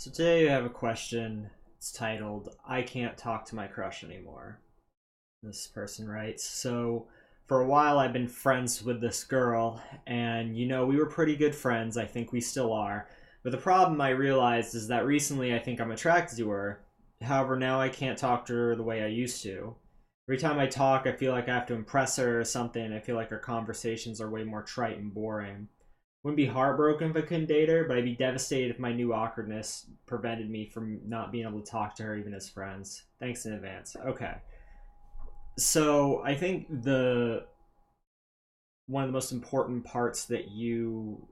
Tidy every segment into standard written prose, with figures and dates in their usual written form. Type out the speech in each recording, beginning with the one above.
So today I have a question. It's titled, I Can't Talk to My Crush Anymore. This person writes, so for a while I've been friends with this girl, and we were pretty good friends. I think we still are. But the problem I realized is that recently I think I'm attracted to her. However, now I can't talk to her the way I used to. Every time I talk, I feel like I have to impress her or something. I feel like our conversations are way more trite and boring. Wouldn't be heartbroken if I couldn't date her, but I'd be devastated if my new awkwardness prevented me from not being able to talk to her even as friends. Thanks in advance. Okay. So I think the one of the most important parts that you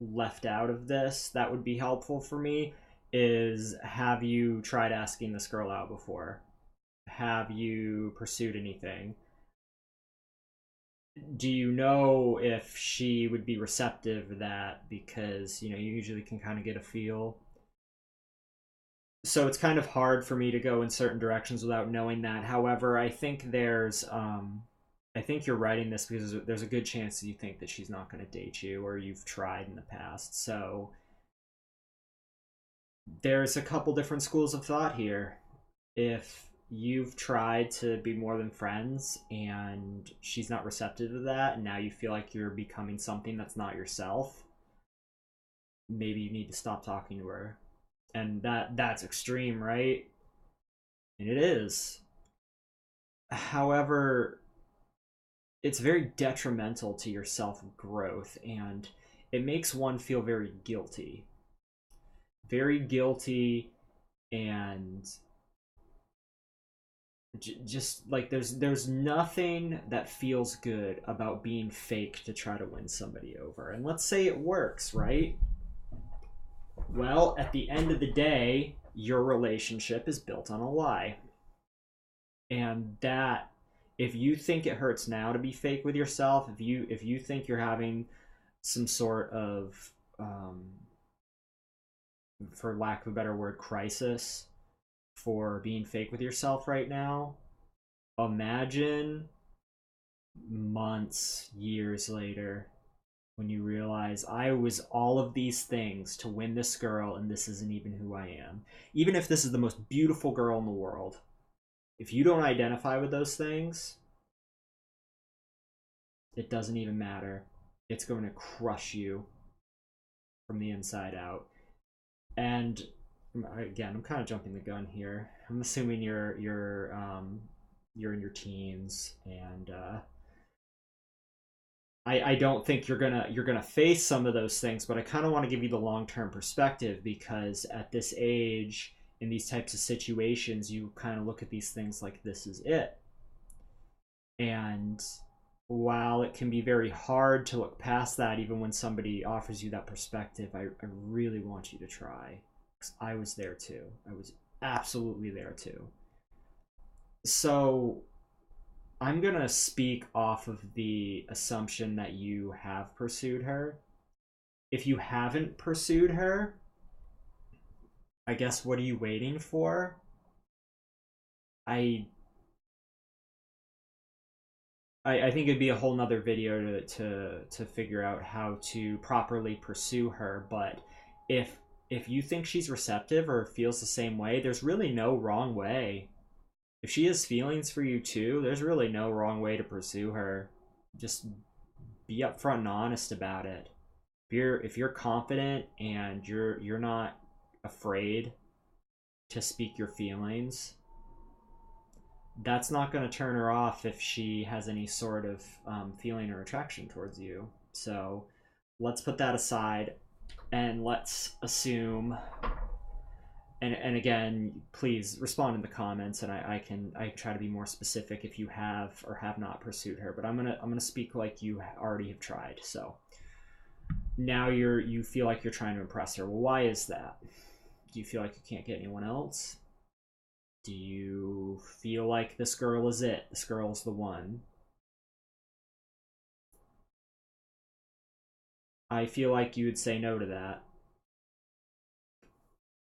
left out of this that would be helpful for me is, have you tried asking this girl out before? Have you pursued anything? Do you know if she would be receptive to that? Because you usually can kind of get a feel. So it's kind of hard for me to go in certain directions without knowing that. However, I think you're writing this because there's a good chance that you think that she's not going to date you, or you've tried in the past. So there's a couple different schools of thought here. If you've tried to be more than friends and she's not receptive to that, and now you feel like you're becoming something that's not yourself, maybe you need to stop talking to her. And that's extreme, right? And it is. However, it's very detrimental to your self growth, and it makes one feel very guilty. Very guilty. And just like there's nothing that feels good about being fake to try to win somebody over. And let's say it works, right? Well, at the end of the day, your relationship is built on a lie. And that, if you think it hurts now to be fake with yourself, if you think you're having some sort of for lack of a better word, crisis for being fake with yourself right now, imagine months, years later, when you realize I was all of these things to win this girl, and this isn't even who I am. Even if this is the most beautiful girl in the world, if you don't identify with those things, it doesn't even matter. It's going to crush you from the inside out. And again, I'm kind of jumping the gun here. I'm assuming you're in your teens, and I don't think you're gonna face some of those things, but I kind of want to give you the long term perspective, because at this age, in these types of situations, you kind of look at these things like this is it. And while it can be very hard to look past that, even when somebody offers you that perspective, I really want you to try. 'Cause I was there too. I was absolutely there too. So I'm going to speak off of the assumption that you have pursued her. If you haven't pursued her, I guess what are you waiting for? I I think it'd be a whole nother video to figure out how to properly pursue her. But if you think she's receptive or feels the same way, there's really no wrong way. If she has feelings for you too, there's really no wrong way to pursue her. Just be upfront and honest about it. If you're confident and you're not afraid to speak your feelings, that's not going to turn her off if she has any sort of feeling or attraction towards you. So let's put that aside, and let's assume. And again, please respond in the comments, and I try to be more specific if you have or have not pursued her. But I'm gonna speak like you already have tried. So now you feel like you're trying to impress her. Well, why is that? Do you feel like you can't get anyone else? Do you feel like this girl is it? This girl is the one? I feel like you would say no to that.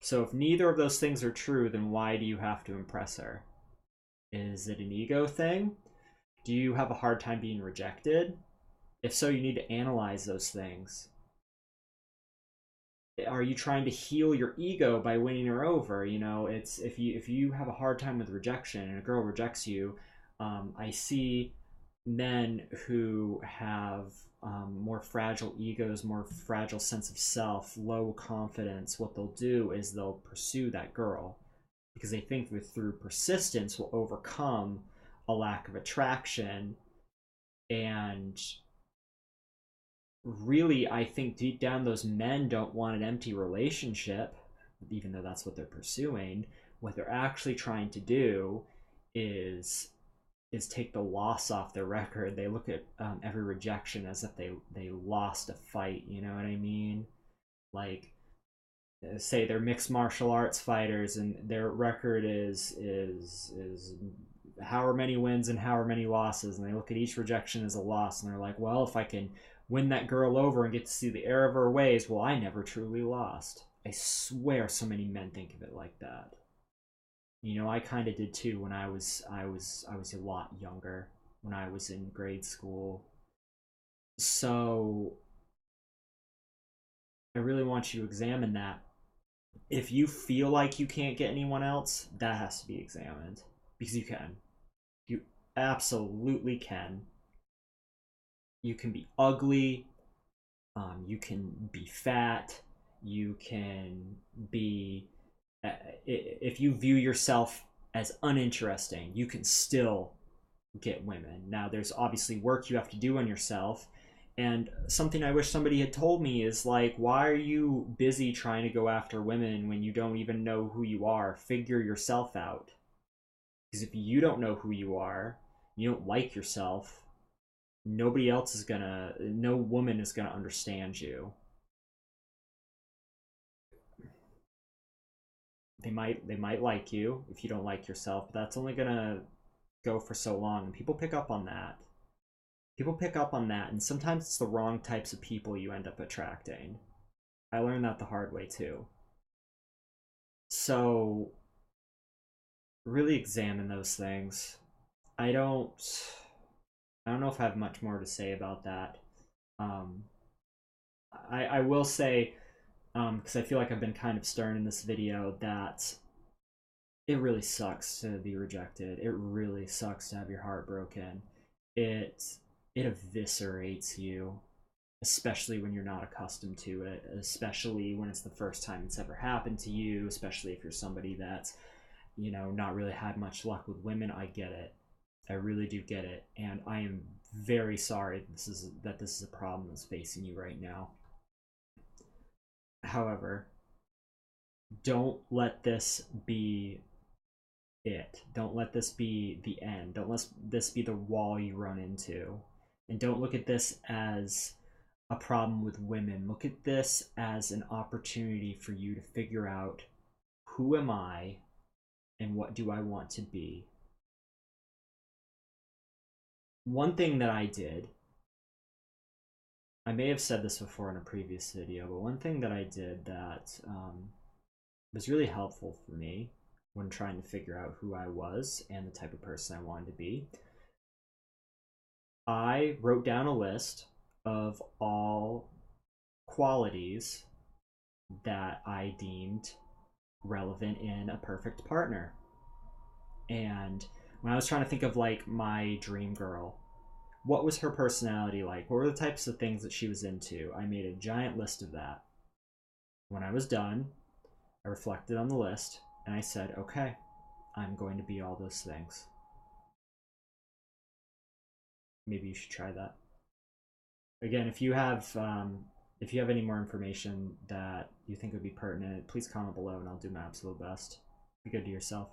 So if neither of those things are true, then why do you have to impress her? Is it an ego thing? Do you have a hard time being rejected? If so, you need to analyze those things. are you trying to heal your ego by winning her over? You know, it's if you have a hard time with rejection and a girl rejects you, I see men who have more fragile egos, more fragile sense of self, low confidence. What they'll do is they'll pursue that girl because they think that through persistence will overcome a lack of attraction. And really, I think deep down those men don't want an empty relationship, even though that's what they're pursuing. What they're actually trying to do is take the loss off their record. They look at every rejection as if they lost a fight. You know what I mean? Like, say they're mixed martial arts fighters and their record is however many wins and however many losses, and they look at each rejection as a loss, and they're like, well, if I can win that girl over and get to see the error of her ways, well, I never truly lost. I swear so many men think of it like that. You know, I kind of did too when I was a lot younger, when I was in grade school. So I really want you to examine that. If you feel like you can't get anyone else, that has to be examined, because you can. You absolutely can. You can be ugly, you can be fat, you can be, if you view yourself as uninteresting, you can still get women. Now, there's obviously work you have to do on yourself. And something I wish somebody had told me is like, why are you busy trying to go after women when you don't even know who you are? Figure yourself out. Because if you don't know who you are, you don't like yourself, nobody else is gonna, no woman is gonna understand you. They might like you if you don't like yourself, but that's only gonna go for so long. And people pick up on that. People pick up on that, and sometimes it's the wrong types of people you end up attracting. I learned that the hard way too. So really examine those things. I don't I don't know if I have much more to say about that. Um, I will say, because I feel like I've been kind of stern in this video, that it really sucks to be rejected. It really sucks to have your heart broken. It it eviscerates you, especially when you're not accustomed to it, especially when it's the first time it's ever happened to you, especially if you're somebody that's, not really had much luck with women. I get it. I really do get it. And I am very sorry that this is a problem that's facing you right now. However, don't let this be it. Don't let this be the end. Don't let this be the wall you run into. And don't look at this as a problem with women. Look at this as an opportunity for you to figure out, who am I and what do I want to be? One thing that I did, I may have said this before in a previous video, but one thing that I did that was really helpful for me when trying to figure out who I was and the type of person I wanted to be, I wrote down a list of all qualities that I deemed relevant in a perfect partner. And when I was trying to think of like my dream girl, what was her personality like? What were the types of things that she was into? I made a giant list of that. When I was done, I reflected on the list and I said, okay, I'm going to be all those things. Maybe you should try that. Again, if you have any more information that you think would be pertinent, please comment below and I'll do my absolute best. Be good to yourself.